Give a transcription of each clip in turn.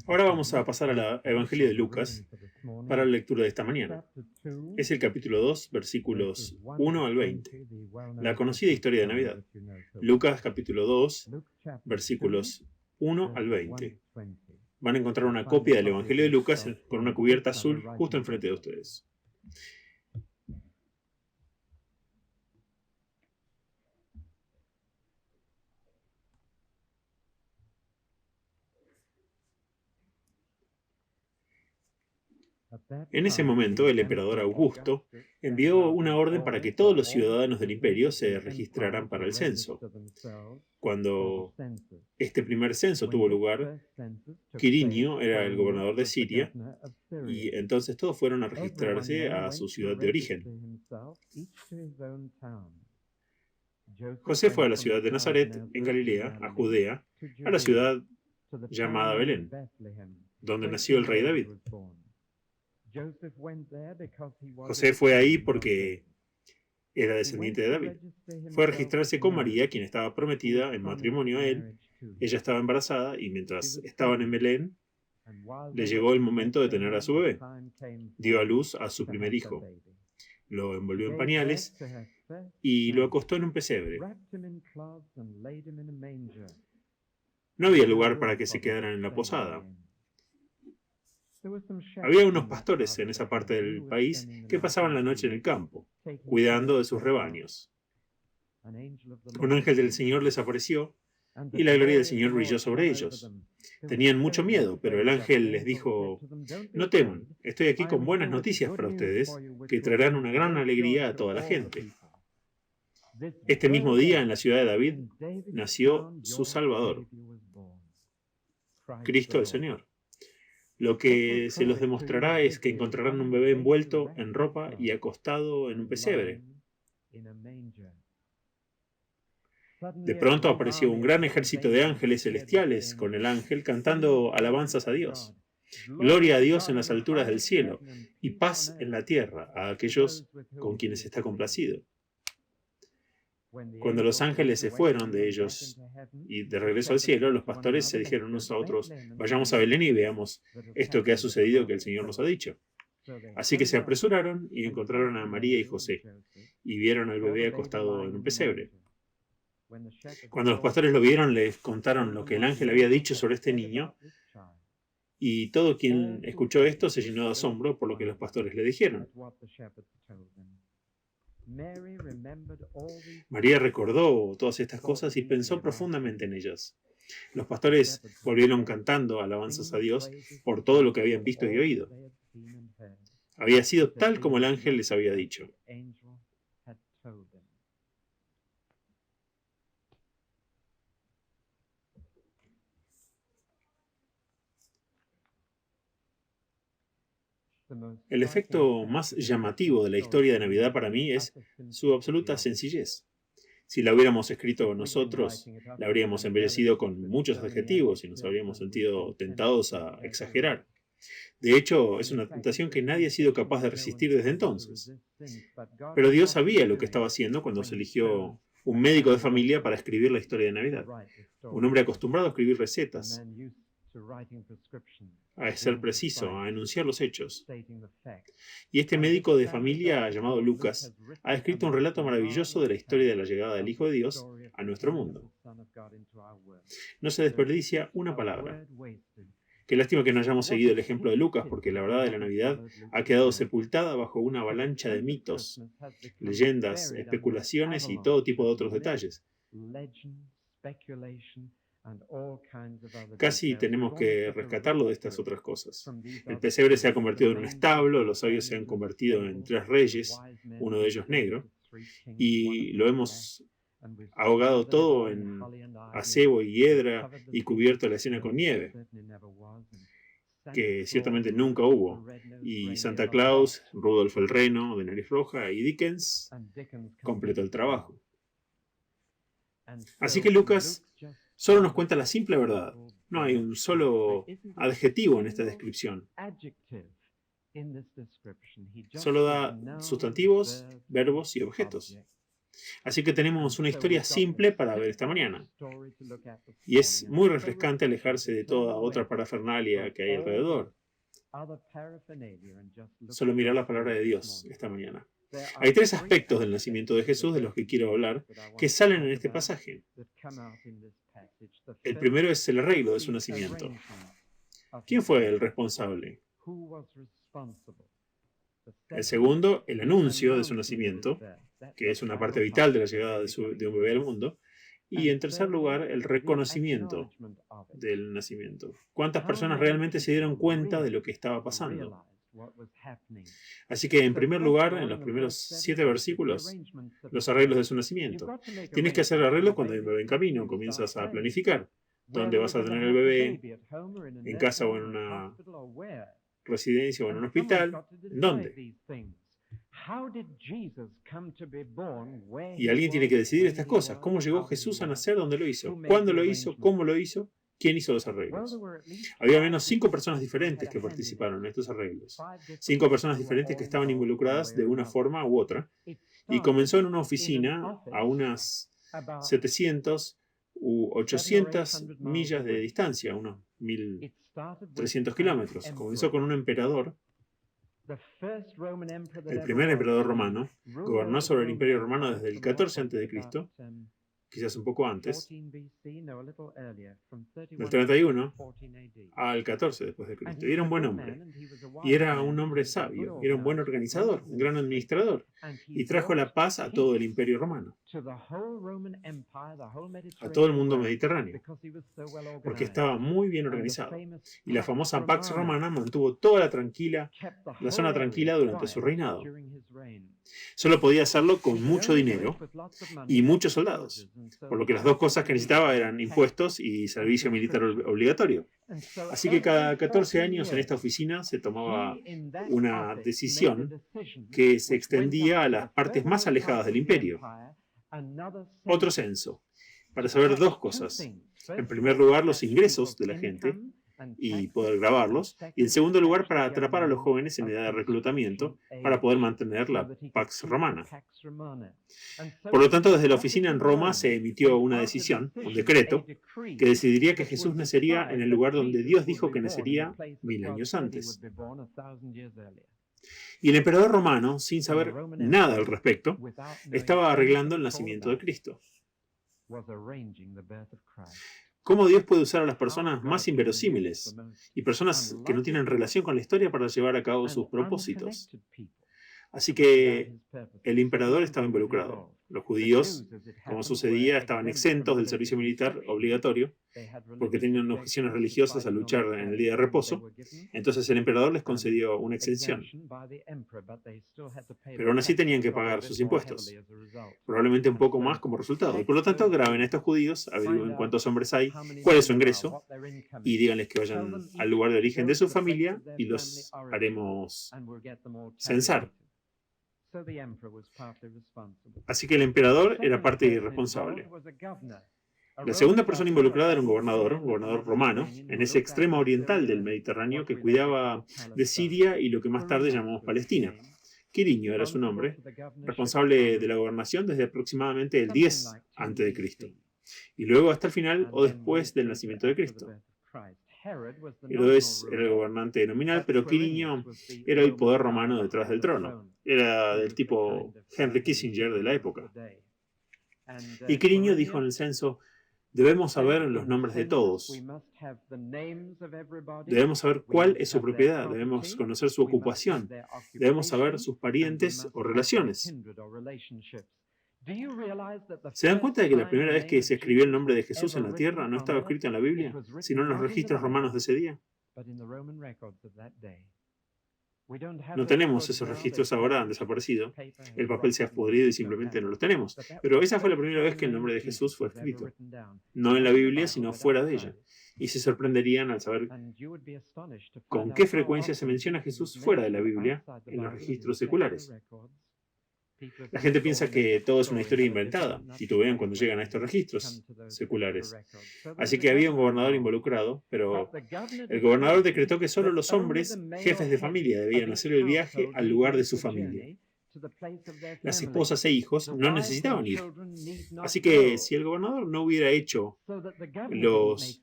Ahora vamos a pasar al Evangelio de Lucas para la lectura de esta mañana. Es el capítulo 2, versículos 1 al 20, la conocida historia de Navidad. Lucas capítulo 2, versículos 1 al 20. Van a encontrar una copia del Evangelio de Lucas con una cubierta azul justo enfrente de ustedes. En ese momento, el emperador Augusto envió una orden para que todos los ciudadanos del imperio se registraran para el censo. Cuando este primer censo tuvo lugar, Quirinio era el gobernador de Siria, y entonces todos fueron a registrarse a su ciudad de origen. José fue a la ciudad de Nazaret, en Galilea, a Judea, a la ciudad llamada Belén, donde nació el rey David. José fue ahí porque era descendiente de David. Fue a registrarse con María, quien estaba prometida en matrimonio a él. Ella estaba embarazada y mientras estaban en Belén, le llegó el momento de tener a su bebé. Dio a luz a su primer hijo. Lo envolvió en pañales y lo acostó en un pesebre. No había lugar para que se quedaran en la posada. Había unos pastores en esa parte del país que pasaban la noche en el campo, cuidando de sus rebaños. Un ángel del Señor les apareció y la gloria del Señor brilló sobre ellos. Tenían mucho miedo, pero el ángel les dijo: "No teman, estoy aquí con buenas noticias para ustedes, que traerán una gran alegría a toda la gente. Este mismo día, en la ciudad de David, nació su Salvador, Cristo el Señor. Lo que se los demostrará es que encontrarán un bebé envuelto en ropa y acostado en un pesebre". De pronto apareció un gran ejército de ángeles celestiales con el ángel cantando alabanzas a Dios. Gloria a Dios en las alturas del cielo y paz en la tierra a aquellos con quienes está complacido. Cuando los ángeles se fueron de ellos y de regreso al cielo, los pastores se dijeron unos a otros: "Vayamos a Belén y veamos esto que ha sucedido que el Señor nos ha dicho". Así que se apresuraron y encontraron a María y José, y vieron al bebé acostado en un pesebre. Cuando los pastores lo vieron, les contaron lo que el ángel había dicho sobre este niño, y todo quien escuchó esto se llenó de asombro por lo que los pastores le dijeron. María recordó todas estas cosas y pensó profundamente en ellas. Los pastores volvieron cantando alabanzas a Dios por todo lo que habían visto y oído. Había sido tal como el ángel les había dicho. El efecto más llamativo de la historia de Navidad para mí es su absoluta sencillez. Si la hubiéramos escrito nosotros, la habríamos embellecido con muchos adjetivos y nos habríamos sentido tentados a exagerar. De hecho, es una tentación que nadie ha sido capaz de resistir desde entonces. Pero Dios sabía lo que estaba haciendo cuando se eligió un médico de familia para escribir la historia de Navidad. Un hombre acostumbrado a escribir recetas, a ser preciso, a enunciar los hechos. Y este médico de familia llamado Lucas ha escrito un relato maravilloso de la historia de la llegada del Hijo de Dios a nuestro mundo. No se desperdicia una palabra. Qué lástima que no hayamos seguido el ejemplo de Lucas, porque la verdad de la Navidad ha quedado sepultada bajo una avalancha de mitos, leyendas, especulaciones y todo tipo de otros detalles. Casi tenemos que rescatarlo de estas otras cosas. El pesebre se ha convertido en un establo, los sabios se han convertido en 3 reyes, uno de ellos negro, y lo hemos ahogado todo en acebo y hiedra y cubierto la escena con nieve, que ciertamente nunca hubo. Y Santa Claus, Rudolf el Reno, de nariz roja, y Dickens completó el trabajo. Así que Lucas solo nos cuenta la simple verdad. No hay un solo adjetivo en esta descripción. Solo da sustantivos, verbos y objetos. Así que tenemos una historia simple para ver esta mañana. Y es muy refrescante alejarse de toda otra parafernalia que hay alrededor. Solo mirar la palabra de Dios esta mañana. Hay tres aspectos del nacimiento de Jesús de los que quiero hablar que salen en este pasaje. El primero es el arreglo de su nacimiento. ¿Quién fue el responsable? El segundo, el anuncio de su nacimiento, que es una parte vital de la llegada de un bebé al mundo. Y en tercer lugar, el reconocimiento del nacimiento. ¿Cuántas personas realmente se dieron cuenta de lo que estaba pasando? Así que, en primer lugar, en los primeros 7 versículos, los arreglos de su nacimiento. Tienes que hacer arreglos cuando hay un bebé en camino. Comienzas a planificar dónde vas a tener el bebé, en casa o en una residencia o en un hospital. ¿En dónde? Y alguien tiene que decidir estas cosas. ¿Cómo llegó Jesús a nacer? ¿Dónde lo hizo? ¿Cuándo lo hizo? ¿Cómo lo hizo? ¿Quién hizo los arreglos? Había al menos 5 personas diferentes que participaron en estos arreglos. 5 personas diferentes que estaban involucradas de una forma u otra. Y comenzó en una oficina a unas 700 u 800 millas de distancia, unos 1.300 kilómetros. Comenzó con un emperador. El primer emperador romano gobernó sobre el Imperio Romano desde el 14 a.C., quizás un poco antes, del 31 al 14 después de Cristo. Y era un buen hombre. Y era un hombre sabio. Era un buen organizador, un gran administrador. Y trajo la paz a todo el Imperio Romano, a todo el mundo mediterráneo, porque estaba muy bien organizado. Y la famosa Pax Romana mantuvo toda la zona tranquila durante su reinado. Solo podía hacerlo con mucho dinero y muchos soldados, por lo que las dos cosas que necesitaba eran impuestos y servicio militar obligatorio. Así que cada 14 años en esta oficina se tomaba una decisión que se extendía a las partes más alejadas del imperio. Otro censo, para saber dos cosas. En primer lugar, los ingresos de la gente y poder grabarlos. Y en segundo lugar, para atrapar a los jóvenes en edad de reclutamiento para poder mantener la Pax Romana. Por lo tanto, desde la oficina en Roma se emitió una decisión, un decreto, que decidiría que Jesús nacería en el lugar donde Dios dijo que nacería 1000 años antes. Y el emperador romano, sin saber nada al respecto, estaba arreglando el nacimiento de Cristo. ¿Cómo Dios puede usar a las personas más inverosímiles y personas que no tienen relación con la historia para llevar a cabo sus propósitos? Así que el emperador estaba involucrado. Los judíos, como sucedía, estaban exentos del servicio militar obligatorio porque tenían objeciones religiosas a luchar en el día de reposo. Entonces el emperador les concedió una exención. Pero aún así tenían que pagar sus impuestos, probablemente un poco más como resultado. Y por lo tanto, graben a estos judíos, averigüen cuántos hombres hay, cuál es su ingreso, y díganles que vayan al lugar de origen de su familia y los haremos censar. Así que el emperador era parte irresponsable. La segunda persona involucrada era un gobernador romano, en ese extremo oriental del Mediterráneo que cuidaba de Siria y lo que más tarde llamamos Palestina. Quiriño era su nombre, responsable de la gobernación desde aproximadamente el 10 a.C. y luego hasta el final o después del nacimiento de Cristo. Herodes era el gobernante nominal, pero Quiriño era el poder romano detrás del trono. Era del tipo Henry Kissinger de la época. Y Quiriño dijo en el censo: debemos saber los nombres de todos. Debemos saber cuál es su propiedad. Debemos conocer su ocupación. Debemos saber sus parientes o relaciones. ¿Se dan cuenta de que la primera vez que se escribió el nombre de Jesús en la tierra no estaba escrito en la Biblia, sino en los registros romanos de ese día? No tenemos esos registros ahora, han desaparecido. El papel se ha podrido y simplemente no los tenemos. Pero esa fue la primera vez que el nombre de Jesús fue escrito. No en la Biblia, sino fuera de ella. Y se sorprenderían al saber con qué frecuencia se menciona a Jesús fuera de la Biblia en los registros seculares. La gente piensa que todo es una historia inventada, titubean cuando llegan a estos registros seculares. Así que había un gobernador involucrado, pero el gobernador decretó que solo los hombres, jefes de familia, debían hacer el viaje al lugar de su familia. Las esposas e hijos no necesitaban ir. Así que si el gobernador no hubiera hecho los...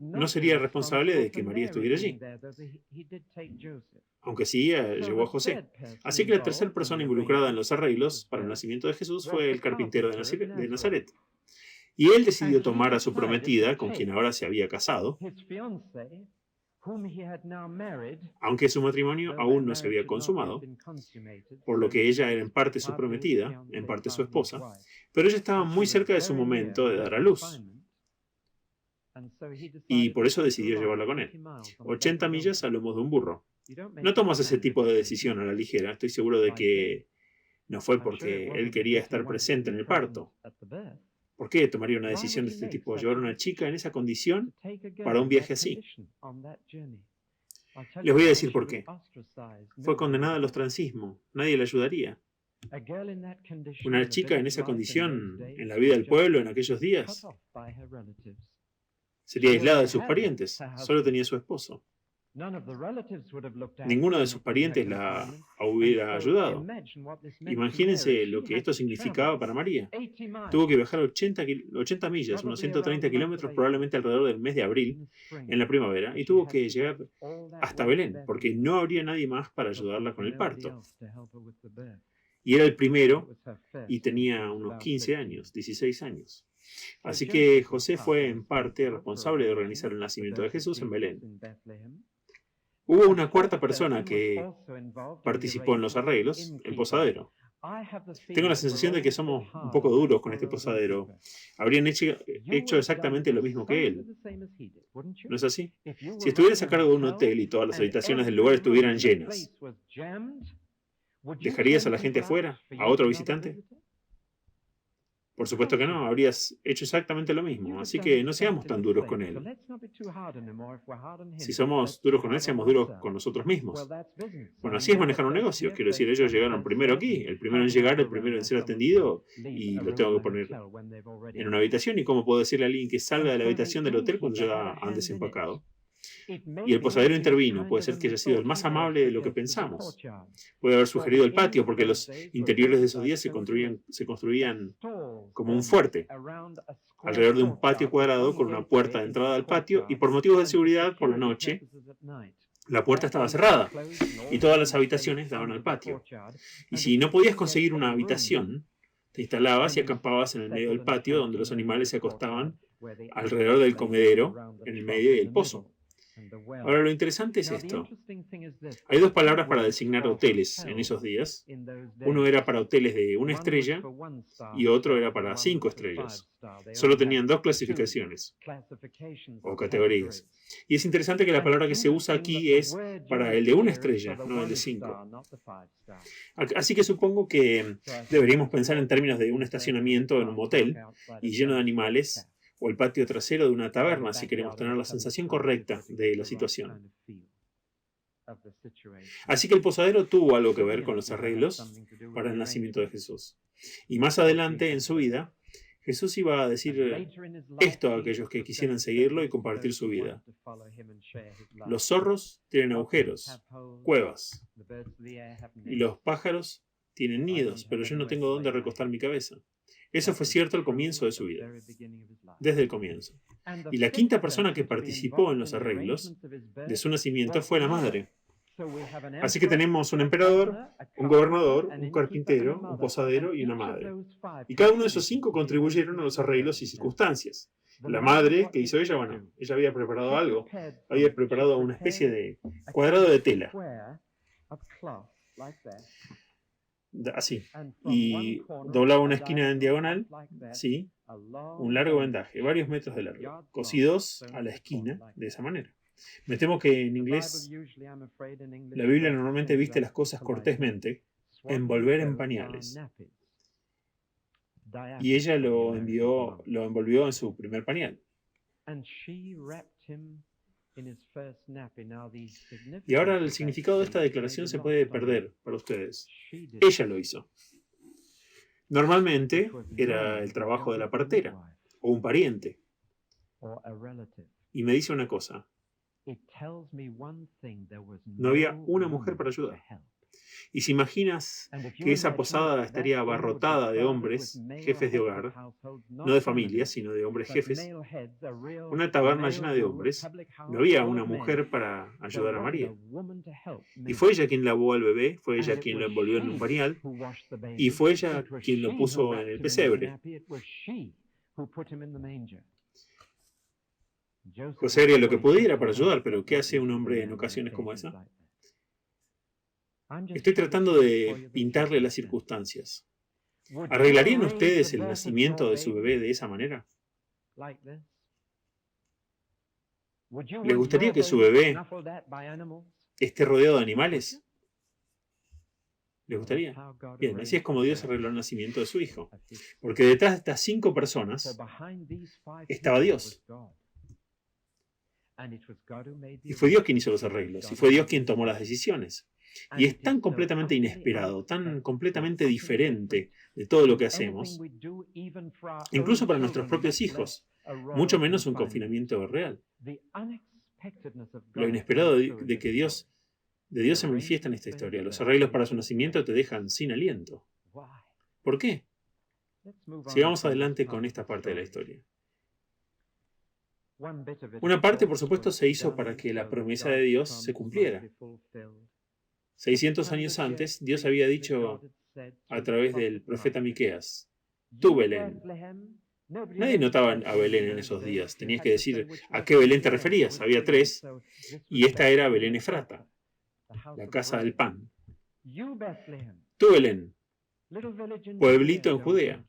no sería responsable de que María estuviera allí, aunque sí llevó a José. Así que la tercera persona involucrada en los arreglos para el nacimiento de Jesús fue el carpintero de Nazaret. Y él decidió tomar a su prometida, con quien ahora se había casado, aunque su matrimonio aún no se había consumado, por lo que ella era en parte su prometida, en parte su esposa, pero ella estaba muy cerca de su momento de dar a luz. Y por eso decidió llevarla con él. 80 millas a lomos de un burro. No tomas ese tipo de decisión a la ligera. Estoy seguro de que no fue porque él quería estar presente en el parto. ¿Por qué tomaría una decisión de este tipo? ¿Llevar a una chica en esa condición para un viaje así? Les voy a decir por qué. Fue condenada al ostracismo. Nadie la ayudaría. Una chica en esa condición, en la vida del pueblo en aquellos días, sería aislada de sus parientes. Solo tenía su esposo. Ninguno de sus parientes la hubiera ayudado. Imagínense lo que esto significaba para María. Tuvo que viajar 80 millas, unos 130 kilómetros, probablemente alrededor del mes de abril, en la primavera, y tuvo que llegar hasta Belén, porque no habría nadie más para ayudarla con el parto. Y era el primero, y tenía unos 15 años, 16 años. Así que José fue en parte responsable de organizar el nacimiento de Jesús en Belén. Hubo una cuarta persona que participó en los arreglos, el posadero. Tengo la sensación de que somos un poco duros con este posadero. Habrían hecho exactamente lo mismo que él. ¿No es así? Si estuvieras a cargo de un hotel y todas las habitaciones del lugar estuvieran llenas, ¿dejarías a la gente afuera? ¿A otro visitante? Por supuesto que no, habrías hecho exactamente lo mismo, así que no seamos tan duros con él. Si somos duros con él, seamos duros con nosotros mismos. Bueno, así es manejar un negocio, quiero decir, ellos llegaron primero aquí, el primero en llegar, el primero en ser atendido, y lo tengo que poner en una habitación, y cómo puedo decirle a alguien que salga de la habitación del hotel cuando ya han desempacado. Y el posadero intervino. Puede ser que haya sido el más amable de lo que pensamos. Puede haber sugerido el patio, porque los interiores de esos días se construían como un fuerte, alrededor de un patio cuadrado con una puerta de entrada al patio, y por motivos de seguridad, por la noche, la puerta estaba cerrada y todas las habitaciones daban al patio. Y si no podías conseguir una habitación, te instalabas y acampabas en el medio del patio, donde los animales se acostaban alrededor del comedero, en el medio del pozo. Ahora, lo interesante es esto. Hay dos palabras para designar hoteles en esos días. Uno era para hoteles de 1 estrella y otro era para 5 estrellas. Solo tenían 2 clasificaciones o categorías. Y es interesante que la palabra que se usa aquí es para el de 1 estrella, no el de 5. Así que supongo que deberíamos pensar en términos de un estacionamiento en un motel y lleno de animales, o el patio trasero de una taberna, si queremos tener la sensación correcta de la situación. Así que el posadero tuvo algo que ver con los arreglos para el nacimiento de Jesús. Y más adelante en su vida, Jesús iba a decir esto a aquellos que quisieran seguirlo y compartir su vida. Los zorros tienen agujeros, cuevas, y los pájaros tienen nidos, pero yo no tengo dónde recostar mi cabeza. Eso fue cierto al comienzo de su vida, desde el comienzo. Y la quinta persona que participó en los arreglos de su nacimiento fue la madre. Así que tenemos un emperador, un gobernador, un carpintero, un posadero y una madre. Y cada uno de esos 5 contribuyeron a los arreglos y circunstancias. La madre, ¿qué hizo ella? Bueno, ella había preparado algo. Había preparado una especie de cuadrado de tela. Así, y doblaba una esquina en diagonal, sí, un largo vendaje, varios metros de largo, cosidos a la esquina de esa manera. Me temo que en inglés la Biblia normalmente viste las cosas cortésmente, envolver en pañales. Y ella lo envolvió en su primer pañal. Y ahora el significado de esta declaración se puede perder para ustedes. Ella lo hizo. Normalmente era el trabajo de la partera o un pariente. Y me dice una cosa. No había una mujer para ayudar. Y si imaginas que esa posada estaría abarrotada de hombres, jefes de hogar, no de familias, sino de hombres jefes, una taberna llena de hombres, no había una mujer para ayudar a María. Y fue ella quien lavó al bebé, fue ella quien lo envolvió en un pañal, y fue ella quien lo puso en el pesebre. José haría lo que pudiera para ayudar, pero ¿qué hace un hombre en ocasiones como esa? Estoy tratando de pintarle las circunstancias. ¿Arreglarían ustedes el nacimiento de su bebé de esa manera? ¿Les gustaría que su bebé esté rodeado de animales? ¿Les gustaría? Bien, así es como Dios arregló el nacimiento de su hijo. Porque detrás de estas 5 personas estaba Dios. Y fue Dios quien hizo los arreglos. Y fue Dios quien tomó las decisiones. Y es tan completamente inesperado, tan completamente diferente de todo lo que hacemos, incluso para nuestros propios hijos, mucho menos un confinamiento real. Lo inesperado de Dios se manifiesta en esta historia. Los arreglos para su nacimiento te dejan sin aliento. ¿Por qué? Sigamos adelante con esta parte de la historia. Una parte, por supuesto, se hizo para que la promesa de Dios se cumpliera. 600 años antes, Dios había dicho a través del profeta Miqueas: tú, Belén. Nadie notaba a Belén en esos días. Tenías que decir a qué Belén te referías. Había 3, y esta era Belén Efrata, la casa del pan. Tú, Belén, pueblito en Judea,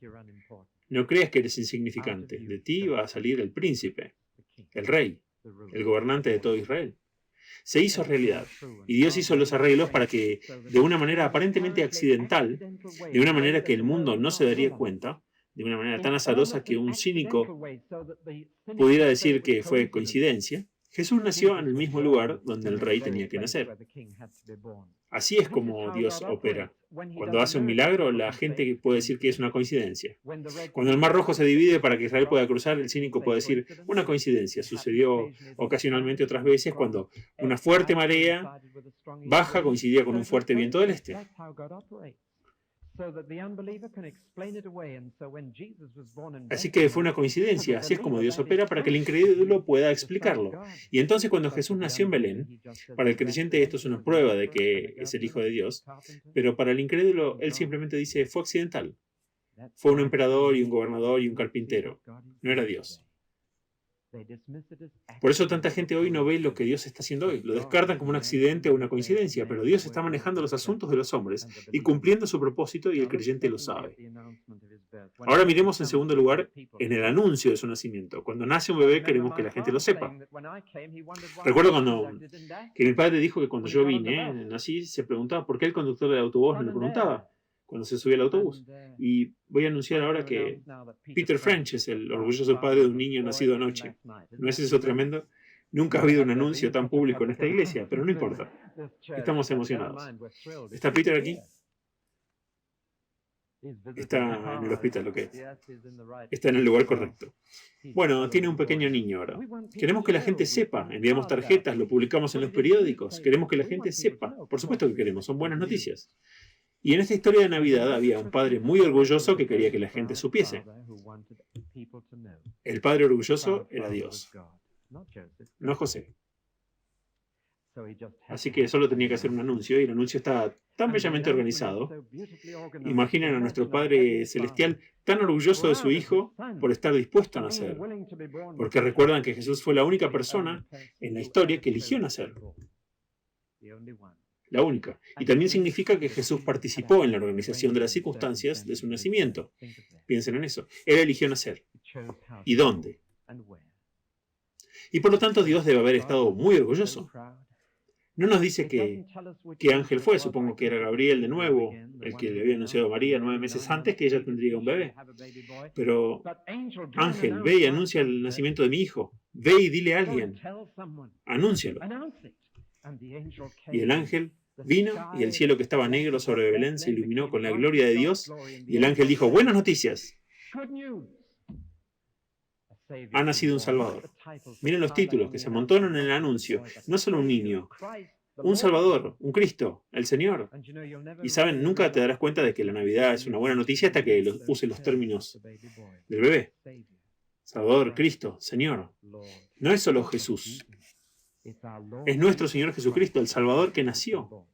no creas que eres insignificante. De ti va a salir el príncipe, el rey, el gobernante de todo Israel. Se hizo realidad, y Dios hizo los arreglos para que, de una manera aparentemente accidental, de una manera que el mundo no se daría cuenta, de una manera tan azarosa que un cínico pudiera decir que fue coincidencia, Jesús nació en el mismo lugar donde el rey tenía que nacer. Así es como Dios opera. Cuando hace un milagro, la gente puede decir que es una coincidencia. Cuando el Mar Rojo se divide para que Israel pueda cruzar, el cínico puede decir una coincidencia. Sucedió ocasionalmente otras veces cuando una fuerte marea baja coincidía con un fuerte viento del este. Así que fue una coincidencia. Así es como Dios opera para que el incrédulo pueda explicarlo. Y entonces cuando Jesús nació en Belén, para el creyente esto es una prueba de que es el Hijo de Dios, pero para el incrédulo él simplemente dice fue accidental. Fue un emperador y un gobernador y un carpintero. No era Dios. Por eso tanta gente hoy no ve lo que Dios está haciendo hoy. Lo descartan como un accidente o una coincidencia, pero Dios está manejando los asuntos de los hombres y cumpliendo su propósito, y el creyente lo sabe. Ahora miremos en segundo lugar en el anuncio de su nacimiento. Cuando nace un bebé queremos que la gente lo sepa. Recuerdo que mi padre dijo que cuando yo vine, nací, se preguntaba por qué el conductor del autobús no le preguntaba cuando se subía al autobús. Y voy a anunciar ahora que Peter French es el orgulloso padre de un niño nacido anoche. ¿No es eso tremendo? Nunca ha habido un anuncio tan público en esta iglesia, pero no importa. Estamos emocionados. ¿Está Peter aquí? Está en el hospital, ok. Está en el lugar correcto. Bueno, tiene un pequeño niño ahora. Queremos que la gente sepa. Enviamos tarjetas, lo publicamos en los periódicos. Queremos que la gente sepa. Por supuesto que queremos. Son buenas noticias. Y en esta historia de Navidad había un padre muy orgulloso que quería que la gente supiese. El padre orgulloso era Dios, no José. Así que solo tenía que hacer un anuncio, y el anuncio estaba tan bellamente organizado. Imaginen a nuestro Padre Celestial tan orgulloso de su Hijo por estar dispuesto a nacer. Porque recuerdan que Jesús fue la única persona en la historia que eligió nacer. La única. Y también significa que Jesús participó en la organización de las circunstancias de su nacimiento. Piensen en eso. Él eligió nacer. ¿Y dónde? Y por lo tanto Dios debe haber estado muy orgulloso. No nos dice qué ángel fue. Supongo que era Gabriel de nuevo, el que le había anunciado a María 9 meses antes que ella tendría un bebé. Pero, ángel, ve y anuncia el nacimiento de mi hijo. Ve y dile a alguien. Anúncialo. Y el ángel vino, y el cielo que estaba negro sobre Belén se iluminó con la gloria de Dios, y el ángel dijo: buenas noticias. Ha nacido un Salvador. Miren los títulos que se amontonan en el anuncio. No solo un niño. un Salvador, un Cristo, el Señor. Y saben, nunca te darás cuenta de que la Navidad es una buena noticia hasta que uses los términos del bebé. Salvador, Cristo, Señor. No es solo Jesús. Es nuestro Señor Jesucristo, el Salvador que nació.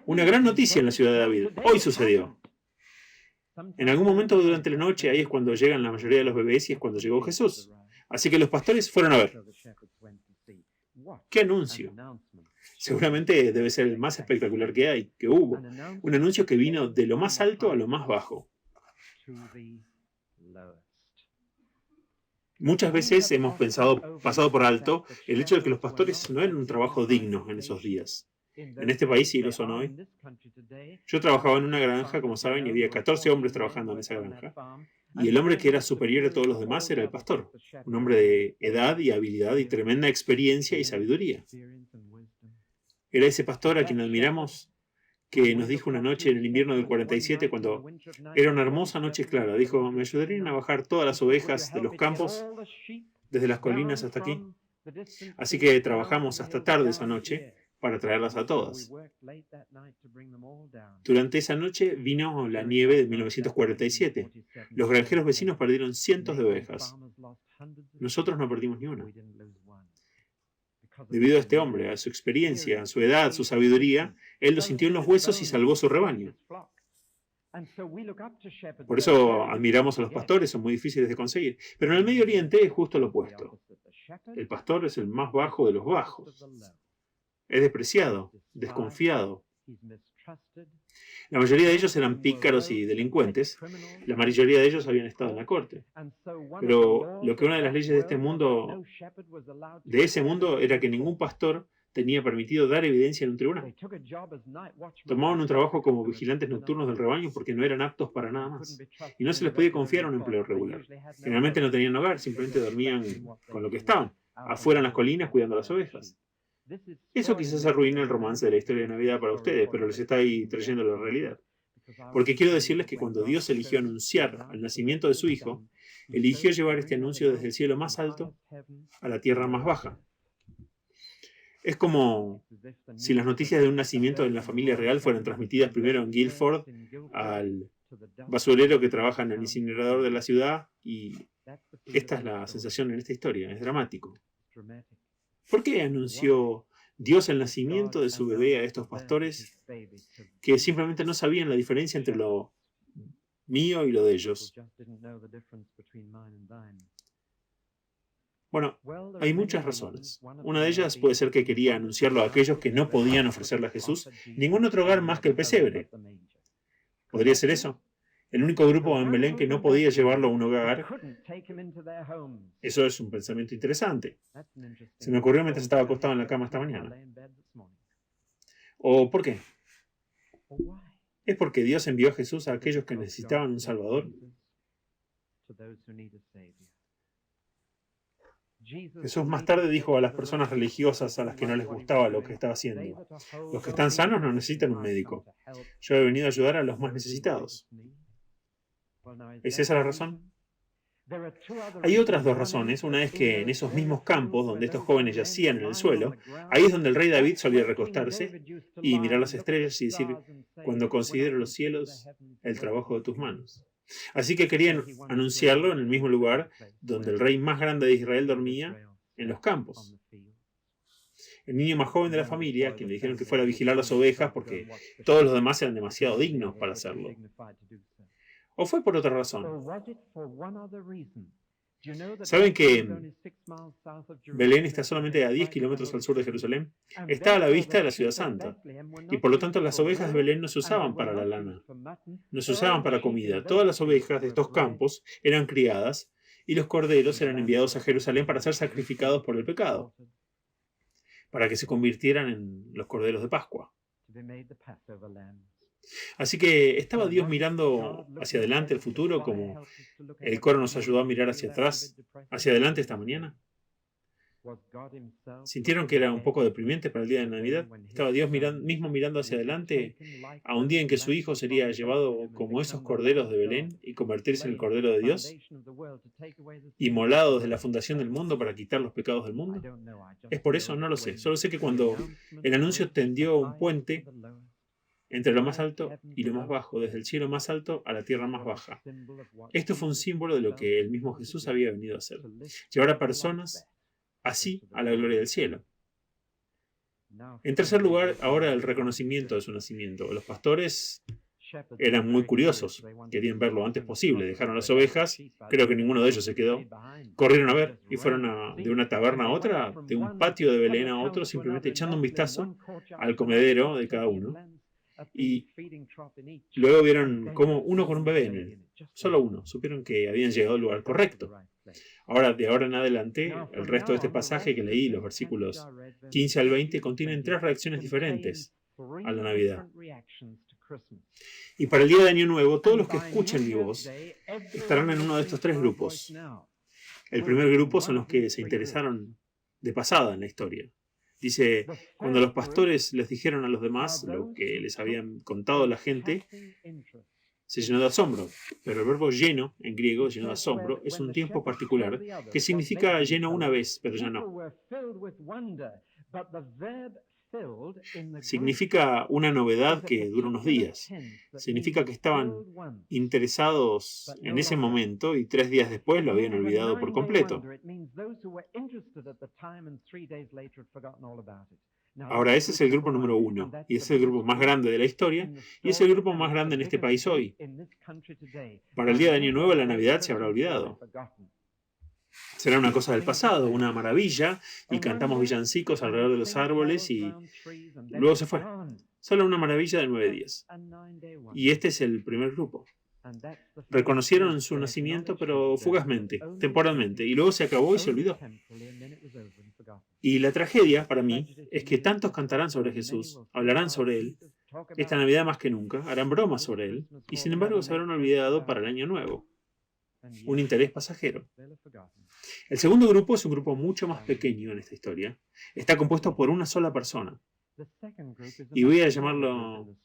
Una gran noticia en la ciudad de David. Hoy sucedió. En algún momento durante la noche, ahí es cuando llegan la mayoría de los bebés y es cuando llegó Jesús. Así que los pastores fueron a ver. ¡Qué anuncio! Seguramente debe ser el más espectacular que hubo. Un anuncio que vino de lo más alto a lo más bajo. Muchas veces hemos pasado por alto el hecho de que los pastores no eran un trabajo digno en esos días. En este país sí lo son hoy. Yo trabajaba en una granja, como saben, y había 14 hombres trabajando en esa granja. Y el hombre que era superior a todos los demás era el pastor. Un hombre de edad y habilidad y tremenda experiencia y sabiduría. Era ese pastor a quien admiramos, que nos dijo una noche en el invierno del 47, cuando era una hermosa noche clara, dijo: ¿me ayudarían a bajar todas las ovejas de los campos, desde las colinas hasta aquí? Así que trabajamos hasta tarde esa noche para traerlas a todas. Durante esa noche vino la nieve de 1947. Los granjeros vecinos perdieron cientos de ovejas. Nosotros no perdimos ni una. Debido a este hombre, a su experiencia, a su edad, su sabiduría, él lo sintió en los huesos y salvó su rebaño. Por eso admiramos a los pastores, son muy difíciles de conseguir. Pero en el Medio Oriente es justo lo opuesto. El pastor es el más bajo de los bajos. Es despreciado, desconfiado. La mayoría de ellos eran pícaros y delincuentes. La mayoría de ellos habían estado en la corte. Pero lo que una de las leyes de ese mundo, era que ningún pastor tenía permitido dar evidencia en un tribunal. Tomaban un trabajo como vigilantes nocturnos del rebaño porque no eran aptos para nada más. Y no se les podía confiar un empleo regular. Generalmente no tenían hogar, simplemente dormían con lo que estaban, afuera en las colinas cuidando las ovejas. Eso quizás arruine el romance de la historia de Navidad para ustedes, pero les está ahí trayendo la realidad. Porque quiero decirles que cuando Dios eligió anunciar el nacimiento de su Hijo, eligió llevar este anuncio desde el cielo más alto a la tierra más baja. Es como si las noticias de un nacimiento en la familia real fueran transmitidas primero en Guildford al basurero que trabaja en el incinerador de la ciudad, y esta es la sensación en esta historia, es dramático. ¿Por qué anunció Dios el nacimiento de su bebé a estos pastores que simplemente no sabían la diferencia entre lo mío y lo de ellos? Bueno, hay muchas razones. Una de ellas puede ser que quería anunciarlo a aquellos que no podían ofrecerle a Jesús ningún otro hogar más que el pesebre. ¿Podría ser eso? El único grupo en Belén que no podía llevarlo a un hogar. Eso es un pensamiento interesante. Se me ocurrió mientras estaba acostado en la cama esta mañana. ¿O por qué? Es porque Dios envió a Jesús a aquellos que necesitaban un Salvador. Jesús más tarde dijo a las personas religiosas a las que no les gustaba lo que estaba haciendo: los que están sanos no necesitan un médico. Yo he venido a ayudar a los más necesitados. ¿Es esa la razón? Hay otras dos razones. Una es que en esos mismos campos donde estos jóvenes yacían en el suelo, ahí es donde el rey David solía recostarse y mirar las estrellas y decir: cuando considero los cielos, el trabajo de tus manos. Así que querían anunciarlo en el mismo lugar donde el rey más grande de Israel dormía, en los campos. El niño más joven de la familia, a quien le dijeron que fuera a vigilar las ovejas porque todos los demás eran demasiado dignos para hacerlo. ¿O fue por otra razón? ¿Saben que Belén está solamente a 10 kilómetros al sur de Jerusalén? Está a la vista de la ciudad santa. Y por lo tanto las ovejas de Belén no se usaban para la lana. No se usaban para comida. Todas las ovejas de estos campos eran criadas y los corderos eran enviados a Jerusalén para ser sacrificados por el pecado, para que se convirtieran en los corderos de Pascua. Así que ¿estaba Dios mirando hacia adelante el futuro como el coro nos ayudó a mirar hacia atrás, hacia adelante esta mañana? ¿Sintieron que era un poco deprimente para el día de Navidad? ¿Estaba Dios mismo mirando hacia adelante a un día en que su Hijo sería llevado como esos corderos de Belén y convertirse en el Cordero de Dios, inmolado desde la fundación del mundo para quitar los pecados del mundo? ¿Es por eso? No lo sé. Solo sé que cuando el anuncio tendió un puente entre lo más alto y lo más bajo, desde el cielo más alto a la tierra más baja. Esto fue un símbolo de lo que el mismo Jesús había venido a hacer: llevar a personas así a la gloria del cielo. En tercer lugar, ahora el reconocimiento de su nacimiento. Los pastores eran muy curiosos, querían verlo lo antes posible. Dejaron las ovejas, creo que ninguno de ellos se quedó. Corrieron a ver y fueron de una taberna a otra, de un patio de Belén a otro, simplemente echando un vistazo al comedero de cada uno. Y luego vieron como uno con un bebé en él, solo uno. Supieron que habían llegado al lugar correcto. Ahora, de ahora en adelante, el resto de este pasaje que leí, los versículos 15 al 20, contienen 3 reacciones diferentes a la Navidad. Y para el día de Año Nuevo, todos los que escuchen mi voz estarán en uno de estos 3 grupos. El primer grupo son los que se interesaron de pasada en la historia. Dice, cuando los pastores les dijeron a los demás lo que les habían contado la gente, se llenó de asombro. Pero el verbo lleno, en griego, lleno de asombro, es un tiempo particular que significa lleno una vez, pero ya no. Significa una novedad que dura unos días. Significa que estaban interesados en ese momento y 3 días después lo habían olvidado por completo. Ahora, ese es el grupo número 1, y es el grupo más grande de la historia, y es el grupo más grande en este país hoy. Para el día de Año Nuevo, la Navidad se habrá olvidado. Será una cosa del pasado, una maravilla, y cantamos villancicos alrededor de los árboles y luego se fue. Solo una maravilla de 9 días. Y este es el primer grupo. Reconocieron su nacimiento, pero fugazmente, temporalmente, y luego se acabó y se olvidó. Y la tragedia, para mí, es que tantos cantarán sobre Jesús, hablarán sobre Él, esta Navidad más que nunca, harán bromas sobre Él, y sin embargo se habrán olvidado para el Año Nuevo. Un interés pasajero. El segundo grupo es un grupo mucho más pequeño en esta historia. Está compuesto por una sola persona. Y voy a llamarlo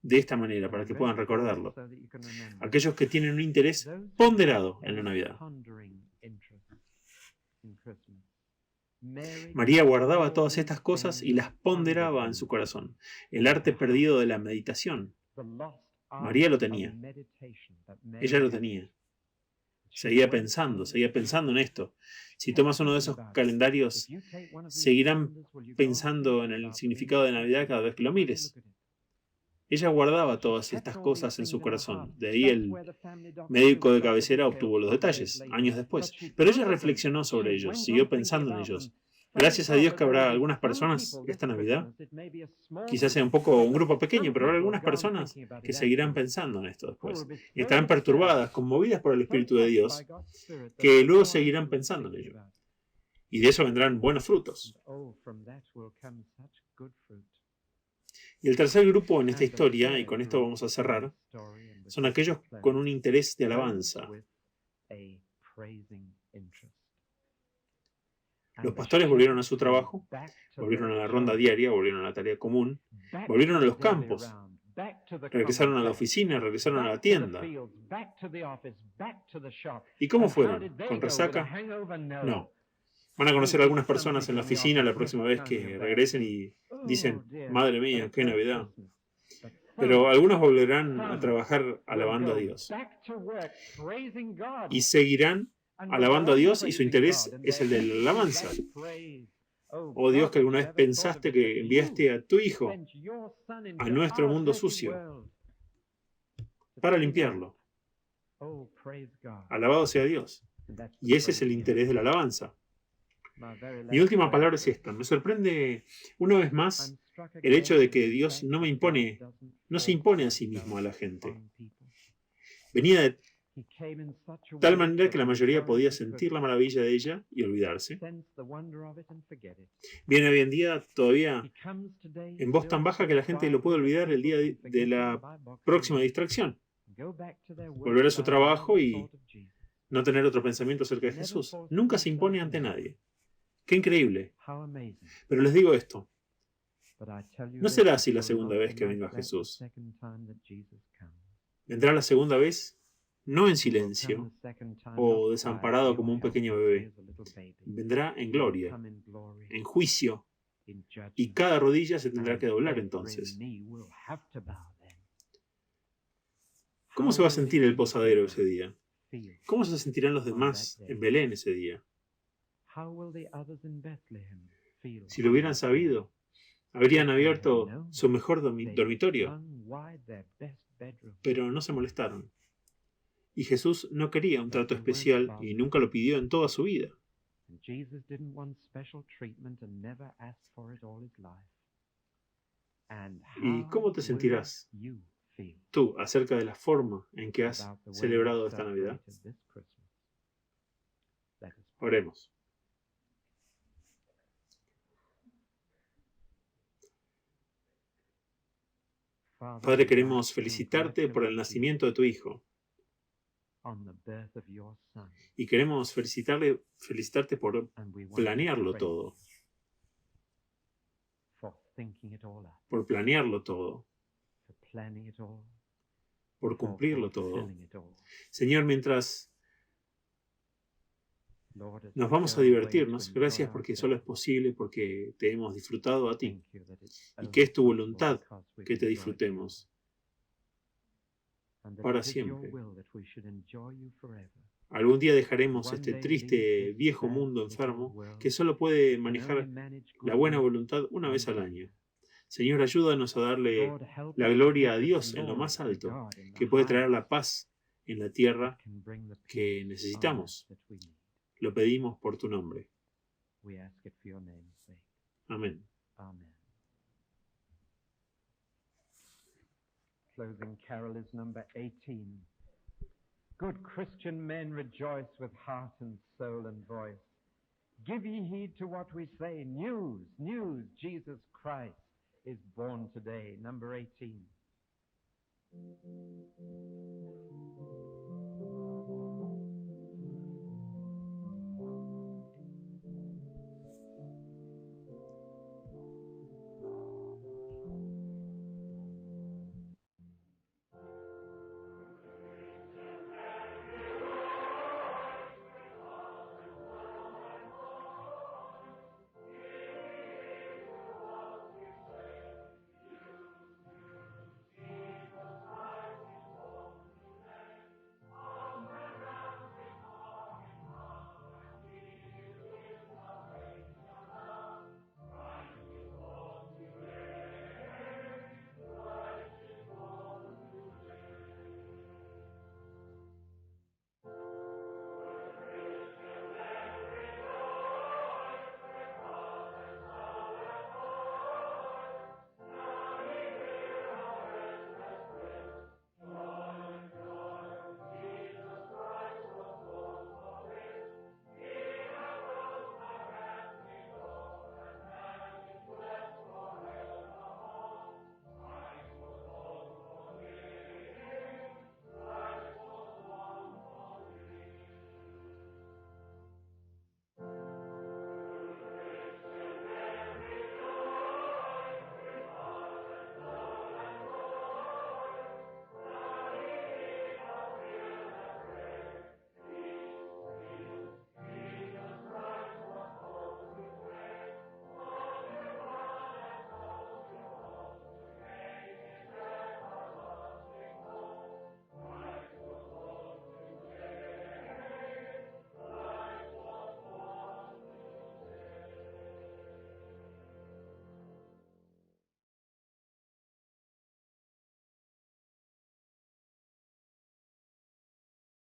de esta manera para que puedan recordarlo. Aquellos que tienen un interés ponderado en la Navidad. María guardaba todas estas cosas y las ponderaba en su corazón. El arte perdido de la meditación. María lo tenía. Ella lo tenía. Seguía pensando en esto. Si tomas uno de esos calendarios, seguirán pensando en el significado de Navidad cada vez que lo mires. Ella guardaba todas estas cosas en su corazón. De ahí el médico de cabecera obtuvo los detalles, años después. Pero ella reflexionó sobre ellos, siguió pensando en ellos. Gracias a Dios que habrá algunas personas esta Navidad, quizás sea un grupo pequeño, pero habrá algunas personas que seguirán pensando en esto después. Y estarán perturbadas, conmovidas por el Espíritu de Dios, que luego seguirán pensando en ello. Y de eso vendrán buenos frutos. Y el tercer grupo en esta historia, y con esto vamos a cerrar, son aquellos con un interés de alabanza. Los pastores volvieron a su trabajo, volvieron a la ronda diaria, volvieron a la tarea común, volvieron a los campos, regresaron a la oficina, regresaron a la tienda. ¿Y cómo fueron? ¿Con resaca? No. Van a conocer a algunas personas en la oficina la próxima vez que regresen y dicen, madre mía, qué Navidad. Pero algunos volverán a trabajar alabando a Dios. Y seguirán alabando a Dios y su interés es el de la alabanza. Oh Dios, que alguna vez pensaste que enviaste a tu Hijo a nuestro mundo sucio para limpiarlo. Alabado sea Dios. Y ese es el interés de la alabanza. Mi última palabra es esta. Me sorprende una vez más el hecho de que Dios no se impone a sí mismo a la gente. Venía de tal manera que la mayoría podía sentir la maravilla de ella y olvidarse. Viene hoy en día todavía en voz tan baja que la gente lo puede olvidar el día de la próxima distracción. Volver a su trabajo y no tener otro pensamiento acerca de Jesús. Nunca se impone ante nadie. ¡Qué increíble! Pero les digo esto. No será así la segunda vez que venga Jesús. Vendrá la segunda vez no en silencio o desamparado como un pequeño bebé. Vendrá en gloria, en juicio, y cada rodilla se tendrá que doblar entonces. ¿Cómo se va a sentir el posadero ese día? ¿Cómo se sentirán los demás en Belén ese día? Si lo hubieran sabido, habrían abierto su mejor dormitorio, pero no se molestaron. Y Jesús no quería un trato especial y nunca lo pidió en toda su vida. ¿Y cómo te sentirás tú acerca de la forma en que has celebrado esta Navidad? Oremos. Padre, queremos felicitarte por el nacimiento de tu Hijo. Y queremos felicitarte por planearlo todo. Por planearlo todo. Por cumplirlo todo. Señor, mientras nos vamos a divertirnos, gracias porque solo es posible porque te hemos disfrutado a ti. Y que es tu voluntad que te disfrutemos para siempre. Algún día dejaremos este triste viejo mundo enfermo que solo puede manejar la buena voluntad una vez al año. Señor, ayúdanos a darle la gloria a Dios en lo más alto, que puede traer la paz en la tierra que necesitamos. Lo pedimos por tu nombre. Amén. Closing carol is number 18. Good Christian men rejoice with heart and soul and voice. Give ye heed to what we say. News, news, Jesus Christ is born today. Number 18.